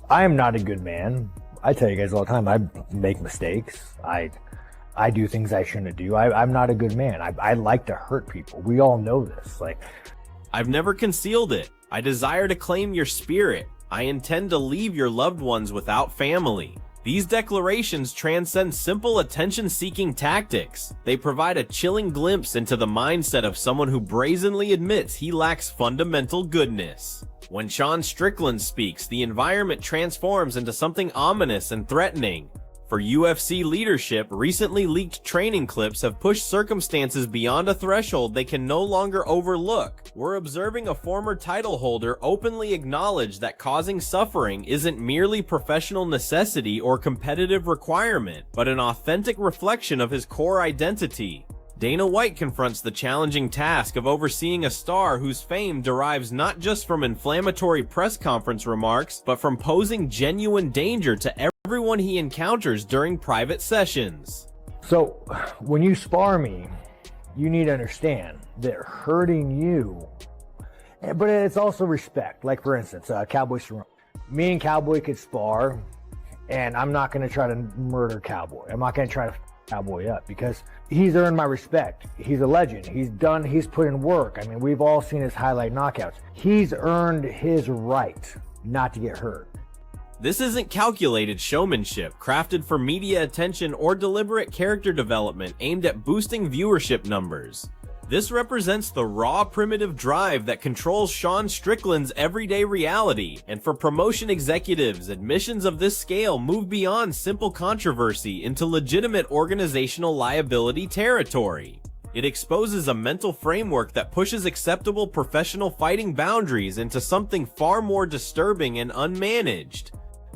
I am not a good man. I tell you guys all the time, I make mistakes. I do things I shouldn't do. I'm not a good man. I like to hurt people. We all know this. Like, I've never concealed it. I desire to claim your spirit. I intend to leave your loved ones without family. These declarations transcend simple attention-seeking tactics. They provide a chilling glimpse into the mindset of someone who brazenly admits he lacks fundamental goodness. When Sean Strickland speaks, the environment transforms into something ominous and threatening. For UFC leadership, recently leaked training clips have pushed circumstances beyond a threshold they can no longer overlook. We're observing a former title holder openly acknowledge that causing suffering isn't merely professional necessity or competitive requirement, but an authentic reflection of his core identity. Dana White confronts the challenging task of overseeing a star whose fame derives not just from inflammatory press conference remarks, but from posing genuine danger to everyone he encounters during private sessions. so when you spar me, you need to understand that hurting you, but it's also respect. Like, for instance, Cowboy Cerrone. Me and Cowboy could spar, and I'm not going to try to murder Cowboy. I'm not going to try to Cowboy up because he's earned my respect. He's a legend. He's put in work. I mean, we've all seen his highlight knockouts. He's earned his right not to get hurt. This isn't calculated showmanship, crafted for media attention or deliberate character development aimed at boosting viewership numbers. This represents the raw, primitive drive that controls Sean Strickland's everyday reality, and for promotion executives, admissions of this scale move beyond simple controversy into legitimate organizational liability territory. It exposes a mental framework that pushes acceptable professional fighting boundaries into something far more disturbing and unmanaged.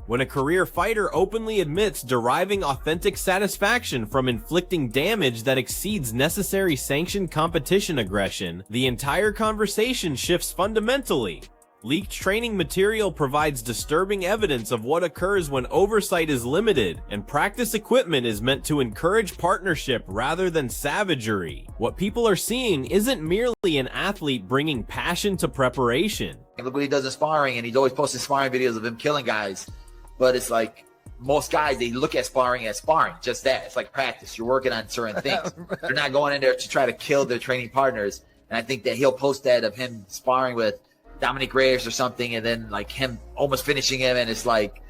When a career fighter openly admits deriving authentic satisfaction from inflicting damage that exceeds necessary sanctioned competition aggression, the entire conversation shifts fundamentally. Leaked training material provides disturbing evidence of what occurs when oversight is limited, and practice equipment is meant to encourage partnership rather than savagery. What people are seeing isn't merely an athlete bringing passion to preparation. Look what he does in sparring, and he's always posting sparring videos of him killing guys. But it's like, most guys, they look at sparring as sparring, just that. It's like practice. You're working on certain things. They're not going in there to try to kill their training partners. And I think that he'll post that of him sparring with Dominic Reyes or something, and then like him almost finishing him, and it's like,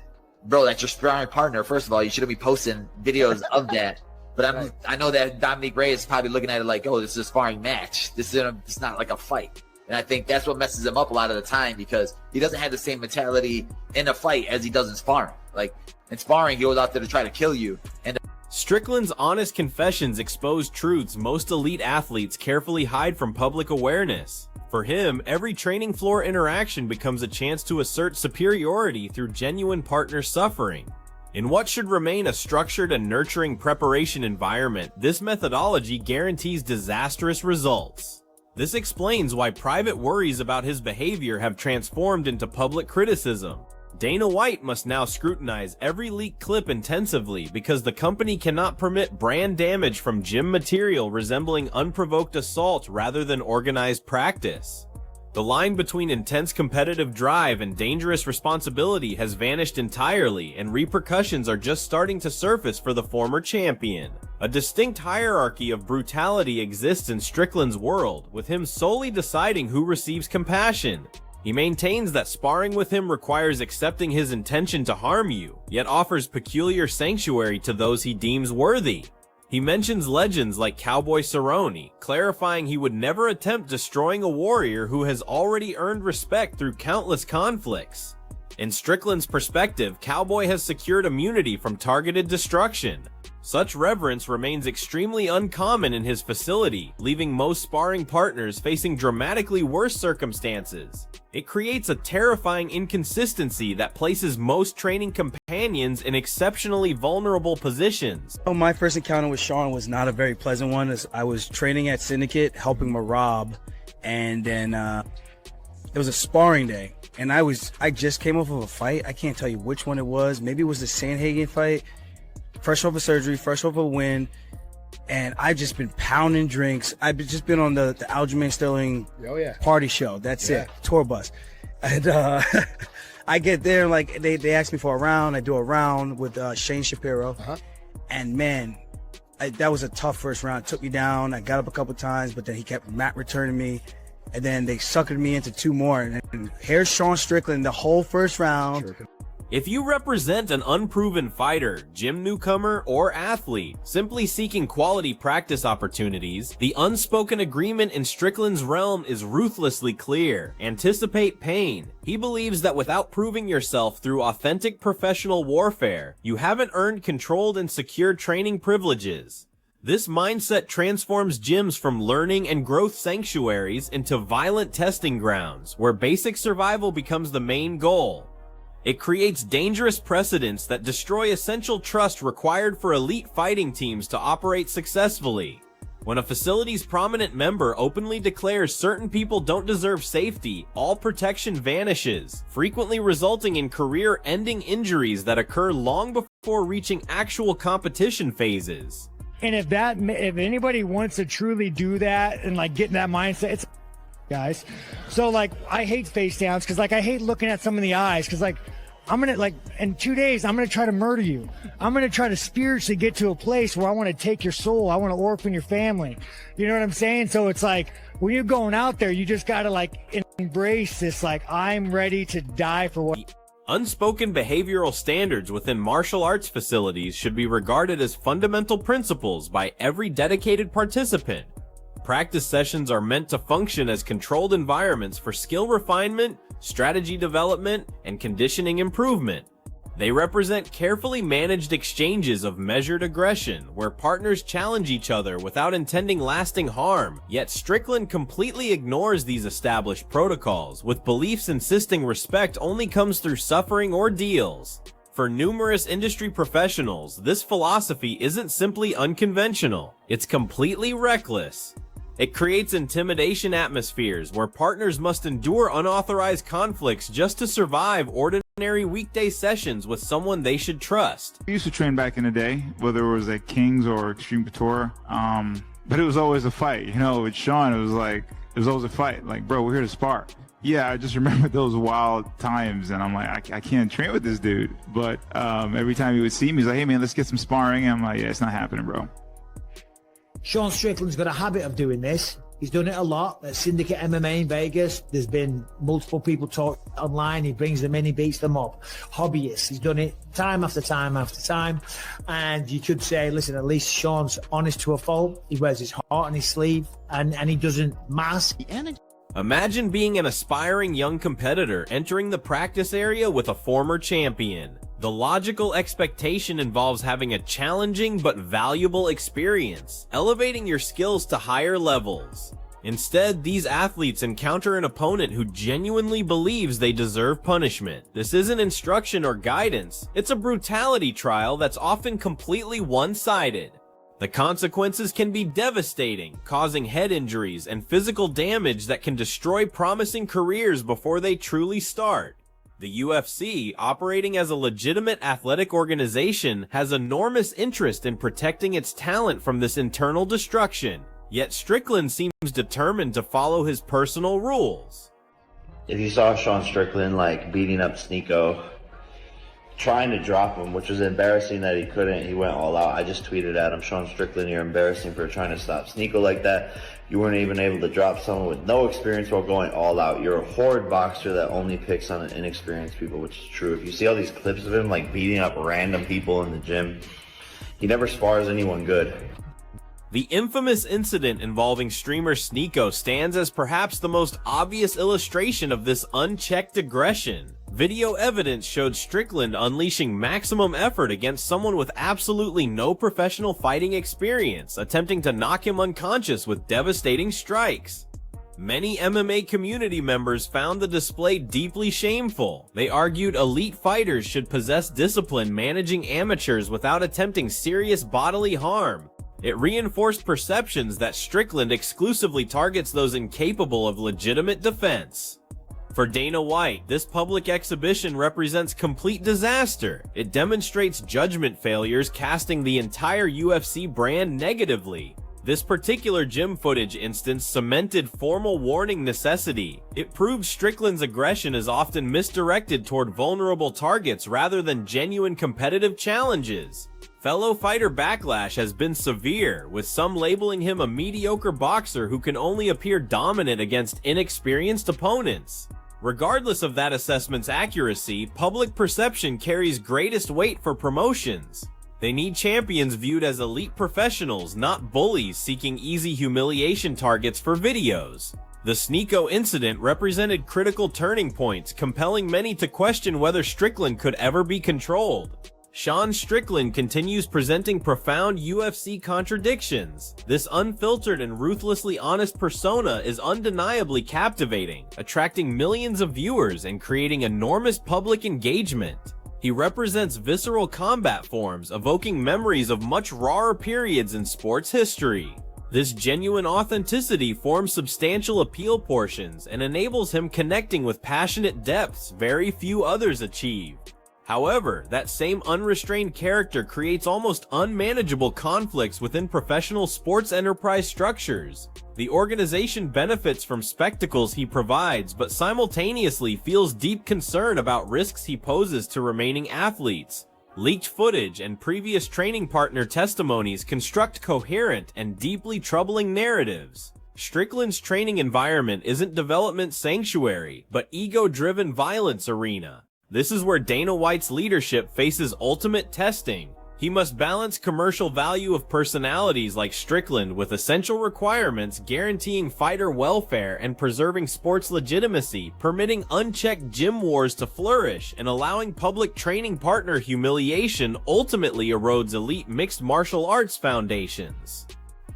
bro, that's your sparring partner. First of all, you shouldn't be posting videos of that. But I know that Dominic Reyes is probably looking at it like, oh, this is a sparring match. It's not like a fight. And I think that's what messes him up a lot of the time, because he doesn't have the same mentality in a fight as he does in sparring. Like, in sparring, he goes out there to try to kill you. And Strickland's honest confessions expose truths most elite athletes carefully hide from public awareness. For him, every training floor interaction becomes a chance to assert superiority through genuine partner suffering. In what should remain a structured and nurturing preparation environment, this methodology guarantees disastrous results. This explains why private worries about his behavior have transformed into public criticism. Dana White must now scrutinize every leaked clip intensively because the company cannot permit brand damage from gym material resembling unprovoked assault rather than organized practice. The line between intense competitive drive and dangerous responsibility has vanished entirely, and repercussions are just starting to surface for the former champion. A distinct hierarchy of brutality exists in Strickland's world, with him solely deciding who receives compassion. He maintains that sparring with him requires accepting his intention to harm you, yet offers peculiar sanctuary to those he deems worthy. He mentions legends like Cowboy Cerrone, clarifying he would never attempt destroying a warrior who has already earned respect through countless conflicts. In Strickland's perspective, Cowboy has secured immunity from targeted destruction. Such reverence remains extremely uncommon in his facility, leaving most sparring partners facing dramatically worse circumstances. It creates a terrifying inconsistency that places most training companions in exceptionally vulnerable positions. My first encounter with Sean was not a very pleasant one, as I was training at Syndicate, helping Marab, and then it was a sparring day, and I just came off of a fight. I can't tell you which one it was. Maybe it was the Sandhagen fight. Fresh off of surgery, fresh off of a win, and I've just been pounding drinks. I've just been on the Aljamain Sterling party show. That's it, tour bus. And I get there, like, they ask me for a round. I do a round with Shane Shapiro. And, man, that was a tough first round. It took me down. I got up a couple times, but then he kept mat returning me. And then they suckered me into 2 more. And here's Sean Strickland the whole first round. If you represent an unproven fighter, gym newcomer, or athlete, simply seeking quality practice opportunities, the unspoken agreement in Strickland's realm is ruthlessly clear. Anticipate pain. He believes that without proving yourself through authentic professional warfare, you haven't earned controlled and secure training privileges. This mindset transforms gyms from learning and growth sanctuaries into violent testing grounds, where basic survival becomes the main goal. It creates dangerous precedents that destroy essential trust required for elite fighting teams to operate successfully. When a facility's prominent member openly declares certain people don't deserve safety, all protection vanishes, frequently resulting in career-ending injuries that occur long before reaching actual competition phases. And if anybody wants to truly do that and like get in that mindset, it's guys. So like, I hate face downs because like I hate looking at someone in the eyes because like I'm gonna like in 2 days I'm gonna try to murder you. I'm gonna try to spiritually get to a place where I want to take your soul. I want to orphan your family. You know what I'm saying? So it's like when you're going out there, you just gotta like embrace this. Like I'm ready to die for what. Unspoken behavioral standards within martial arts facilities should be regarded as fundamental principles by every dedicated participant. Practice sessions are meant to function as controlled environments for skill refinement, strategy development, and conditioning improvement. They represent carefully managed exchanges of measured aggression, where partners challenge each other without intending lasting harm, yet Strickland completely ignores these established protocols, with beliefs insisting respect only comes through suffering or deals. For numerous industry professionals, this philosophy isn't simply unconventional, it's completely reckless. It creates intimidation atmospheres where partners must endure unauthorized conflicts just to survive ordinary weekday sessions with someone they should trust. I used to train back in the day, whether it was at King's or Extreme Couture, but it was always a fight. You know, with Sean, it was always a fight. Like, bro, we're here to spar. Yeah, I just remember those wild times, and I'm like, I can't train with this dude. But every time he would see me, he's like, hey, man, let's get some sparring. And I'm like, yeah, it's not happening, bro. Sean Strickland's got a habit of doing this. He's done it a lot at Syndicate MMA in Vegas. There's been multiple people talk online. He brings them in, he beats them up. Hobbyists. He's done it time after time after time. And you could say, listen, at least Sean's honest to a fault. He wears his heart on his sleeve and he doesn't mask. Imagine being an aspiring young competitor entering the practice area with a former champion. The logical expectation involves having a challenging but valuable experience, elevating your skills to higher levels. Instead, these athletes encounter an opponent who genuinely believes they deserve punishment. This isn't instruction or guidance, it's a brutality trial that's often completely one-sided. The consequences can be devastating, causing head injuries and physical damage that can destroy promising careers before they truly start. The UFC, operating as a legitimate athletic organization, has enormous interest in protecting its talent from this internal destruction. Yet Strickland seems determined to follow his personal rules. If you saw Sean Strickland like beating up Sneeko, trying to drop him, which was embarrassing that he couldn't, he went all out. I just tweeted at him, Sean Strickland, you're embarrassing for trying to stop Sneeko like that. You weren't even able to drop someone with no experience while going all out. You're a horrid boxer that only picks on inexperienced people, which is true. If you see all these clips of him like beating up random people in the gym, he never spars anyone good. The infamous incident involving streamer Sneeko stands as perhaps the most obvious illustration of this unchecked aggression. Video evidence showed Strickland unleashing maximum effort against someone with absolutely no professional fighting experience, attempting to knock him unconscious with devastating strikes. Many MMA community members found the display deeply shameful. They argued elite fighters should possess discipline managing amateurs without attempting serious bodily harm. It reinforced perceptions that Strickland exclusively targets those incapable of legitimate defense. For Dana White, this public exhibition represents complete disaster. It demonstrates judgment failures, casting the entire UFC brand negatively. This particular gym footage instance cemented formal warning necessity. It proved Strickland's aggression is often misdirected toward vulnerable targets rather than genuine competitive challenges. Fellow fighter backlash has been severe, with some labeling him a mediocre boxer who can only appear dominant against inexperienced opponents. Regardless of that assessment's accuracy, public perception carries greatest weight for promotions. They need champions viewed as elite professionals, not bullies seeking easy humiliation targets for videos. The Sneeko incident represented critical turning points, compelling many to question whether Strickland could ever be controlled. Sean Strickland continues presenting profound UFC contradictions. This unfiltered and ruthlessly honest persona is undeniably captivating, attracting millions of viewers and creating enormous public engagement. He represents visceral combat forms, evoking memories of much rawer periods in sports history. This genuine authenticity forms substantial appeal portions and enables him connecting with passionate depths very few others achieve. However, that same unrestrained character creates almost unmanageable conflicts within professional sports enterprise structures. The organization benefits from spectacles he provides, but simultaneously feels deep concern about risks he poses to remaining athletes. Leaked footage and previous training partner testimonies construct coherent and deeply troubling narratives. Strickland's training environment isn't development sanctuary, but ego-driven violence arena. This is where Dana White's leadership faces ultimate testing. He must balance commercial value of personalities like Strickland with essential requirements guaranteeing fighter welfare and preserving sports legitimacy, permitting unchecked gym wars to flourish, and allowing public training partner humiliation ultimately erodes elite mixed martial arts foundations.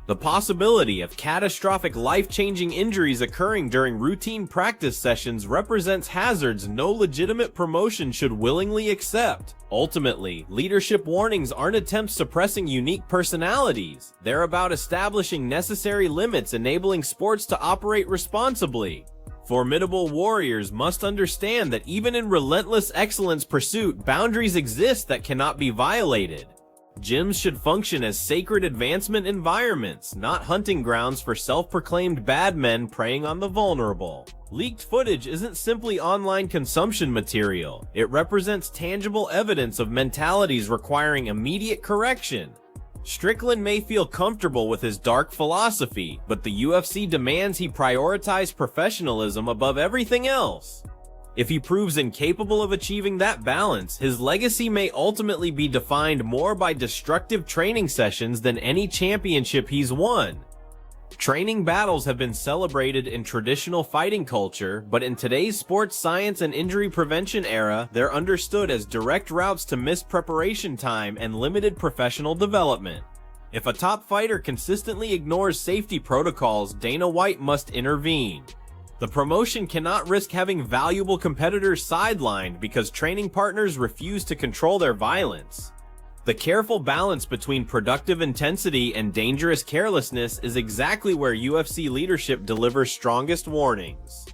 The possibility of catastrophic life-changing injuries occurring during routine practice sessions represents hazards no legitimate promotion should willingly accept. Ultimately, leadership warnings aren't attempts suppressing unique personalities. They're about establishing necessary limits enabling sports to operate responsibly. Formidable warriors must understand that even in relentless excellence pursuit, boundaries exist that cannot be violated. Gyms should function as sacred advancement environments, not hunting grounds for self-proclaimed bad men preying on the vulnerable. Leaked footage isn't simply online consumption material. It represents tangible evidence of mentalities requiring immediate correction. Strickland may feel comfortable with his dark philosophy, but the UFC demands he prioritize professionalism above everything else. If he proves incapable of achieving that balance, his legacy may ultimately be defined more by destructive training sessions than any championship he's won. Training battles have been celebrated in traditional fighting culture, but in today's sports science and injury prevention era, they're understood as direct routes to missed preparation time and limited professional development. If a top fighter consistently ignores safety protocols, Dana White must intervene. The promotion cannot risk having valuable competitors sidelined because training partners refuse to control their violence. The careful balance between productive intensity and dangerous carelessness is exactly where UFC leadership delivers strongest warnings.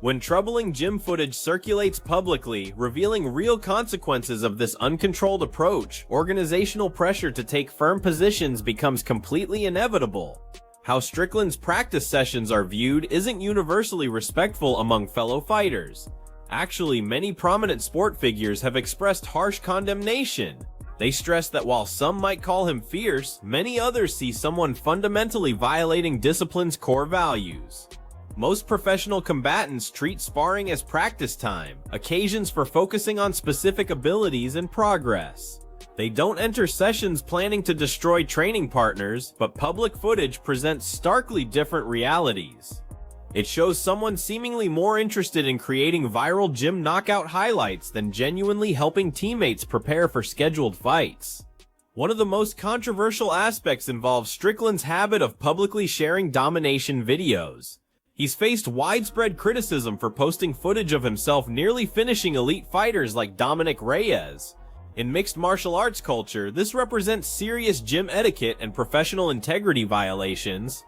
When troubling gym footage circulates publicly, revealing real consequences of this uncontrolled approach, organizational pressure to take firm positions becomes completely inevitable. How Strickland's practice sessions are viewed isn't universally respectful among fellow fighters. Actually, many prominent sport figures have expressed harsh condemnation. They stress that while some might call him fierce, many others see someone fundamentally violating discipline's core values. Most professional combatants treat sparring as practice time, occasions for focusing on specific abilities and progress. They don't enter sessions planning to destroy training partners, but public footage presents starkly different realities. It shows someone seemingly more interested in creating viral gym knockout highlights than genuinely helping teammates prepare for scheduled fights. One of the most controversial aspects involves Strickland's habit of publicly sharing domination videos. He's faced widespread criticism for posting footage of himself nearly finishing elite fighters like Dominic Reyes. In mixed martial arts culture, this represents serious gym etiquette and professional integrity violations.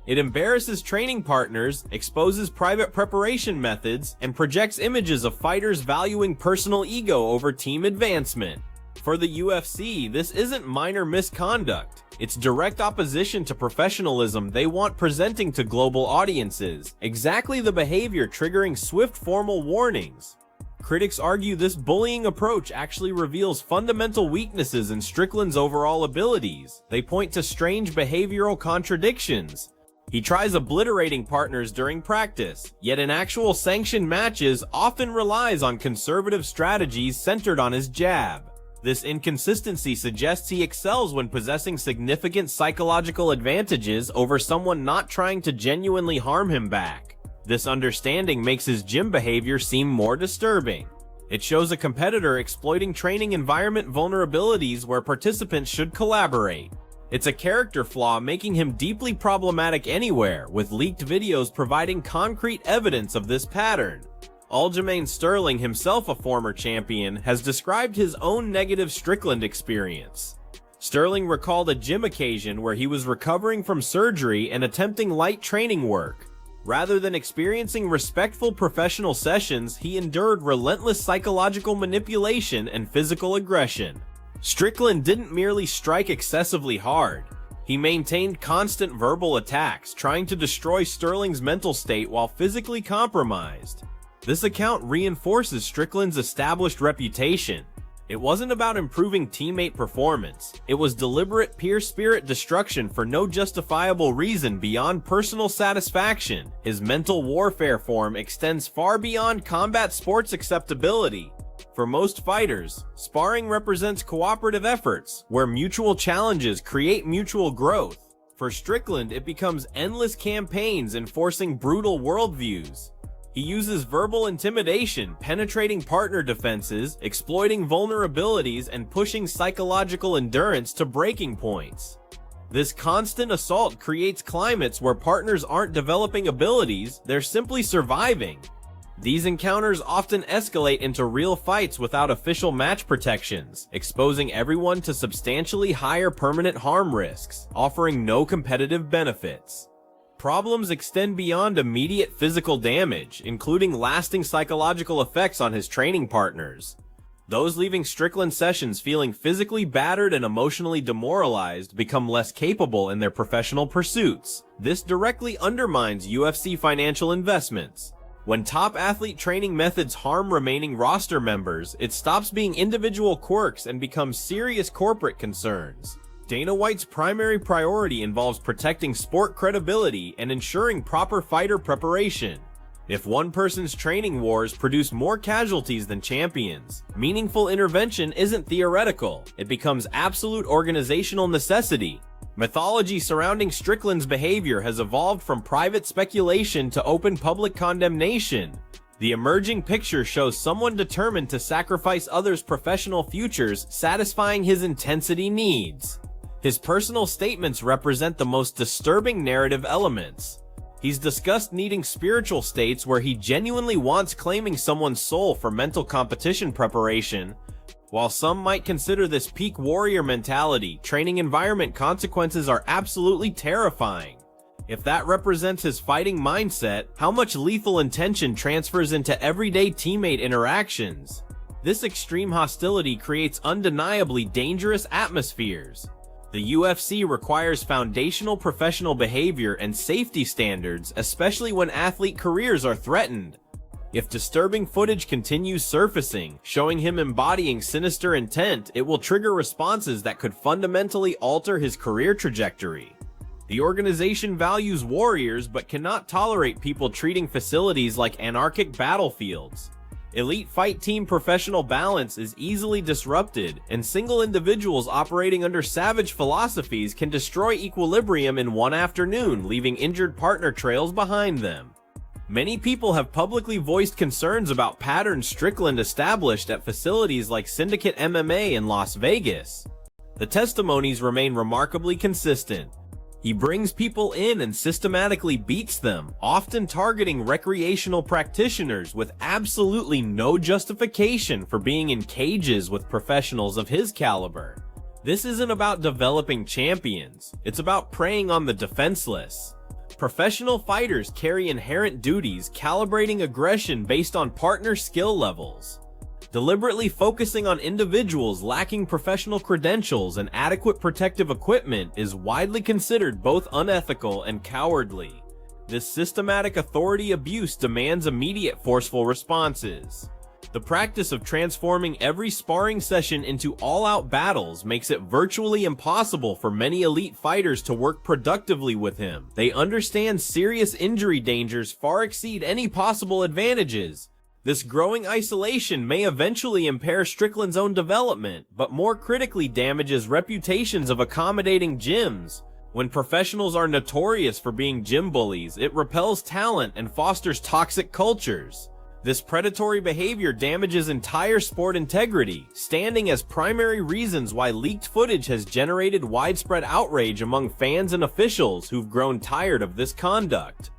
It embarrasses training partners, exposes private preparation methods, and projects images of fighters valuing personal ego over team advancement. For the UFC, this isn't minor misconduct. It's direct opposition to professionalism they want presenting to global audiences, exactly the behavior triggering swift formal warnings. Critics argue this bullying approach actually reveals fundamental weaknesses in Strickland's overall abilities. They point to strange behavioral contradictions. He tries obliterating partners during practice, yet in actual sanctioned matches often relies on conservative strategies centered on his jab. This inconsistency suggests he excels when possessing significant psychological advantages over someone not trying to genuinely harm him back. This understanding makes his gym behavior seem more disturbing. It shows a competitor exploiting training environment vulnerabilities where participants should collaborate. It's a character flaw making him deeply problematic anywhere, with leaked videos providing concrete evidence of this pattern. Aljamain Sterling, himself a former champion, has described his own negative Strickland experience. Sterling recalled a gym occasion where he was recovering from surgery and attempting light training work. Rather than experiencing respectful professional sessions, he endured relentless psychological manipulation and physical aggression. Strickland didn't merely strike excessively hard. He maintained constant verbal attacks, trying to destroy Sterling's mental state while physically compromised. This account reinforces Strickland's established reputation. It wasn't about improving teammate performance. It was deliberate peer spirit destruction for no justifiable reason beyond personal satisfaction. His mental warfare form extends far beyond combat sports acceptability. For most fighters, sparring represents cooperative efforts, where mutual challenges create mutual growth. For Strickland, it becomes endless campaigns enforcing brutal worldviews. He uses verbal intimidation, penetrating partner defenses, exploiting vulnerabilities, and pushing psychological endurance to breaking points. This constant assault creates climates where partners aren't developing abilities, they're simply surviving. These encounters often escalate into real fights without official match protections, exposing everyone to substantially higher permanent harm risks, offering no competitive benefits. Problems extend beyond immediate physical damage, including lasting psychological effects on his training partners. Those leaving Strickland sessions feeling physically battered and emotionally demoralized become less capable in their professional pursuits. This directly undermines UFC financial investments. When top athlete training methods harm remaining roster members, it stops being individual quirks and becomes serious corporate concerns. Dana White's primary priority involves protecting sport credibility and ensuring proper fighter preparation. If one person's training wars produce more casualties than champions, meaningful intervention isn't theoretical, it becomes absolute organizational necessity. Mythology surrounding Strickland's behavior has evolved from private speculation to open public condemnation. The emerging picture shows someone determined to sacrifice others' professional futures, satisfying his intensity needs. His personal statements represent the most disturbing narrative elements. He's discussed needing spiritual states where he genuinely wants claiming someone's soul for mental competition preparation. While some might consider this peak warrior mentality, training environment consequences are absolutely terrifying. If that represents his fighting mindset, how much lethal intention transfers into everyday teammate interactions? This extreme hostility creates undeniably dangerous atmospheres. The UFC requires foundational professional behavior and safety standards, especially when athlete careers are threatened. If disturbing footage continues surfacing, showing him embodying sinister intent, it will trigger responses that could fundamentally alter his career trajectory. The organization values warriors but cannot tolerate people treating facilities like anarchic battlefields. Elite fight team professional balance is easily disrupted, and single individuals operating under savage philosophies can destroy equilibrium in one afternoon, leaving injured partner trails behind them. Many people have publicly voiced concerns about patterns Strickland established at facilities like Syndicate MMA in Las Vegas. The testimonies remain remarkably consistent. He brings people in and systematically beats them, often targeting recreational practitioners with absolutely no justification for being in cages with professionals of his caliber. This isn't about developing champions, it's about preying on the defenseless. Professional fighters carry inherent duties, calibrating aggression based on partner skill levels. Deliberately focusing on individuals lacking professional credentials and adequate protective equipment is widely considered both unethical and cowardly. This systematic authority abuse demands immediate forceful responses. The practice of transforming every sparring session into all-out battles makes it virtually impossible for many elite fighters to work productively with him. They understand serious injury dangers far exceed any possible advantages. This growing isolation may eventually impair Strickland's own development, but more critically damages reputations of accommodating gyms. When professionals are notorious for being gym bullies, it repels talent and fosters toxic cultures. This predatory behavior damages entire sport integrity, standing as primary reasons why leaked footage has generated widespread outrage among fans and officials who've grown tired of this conduct.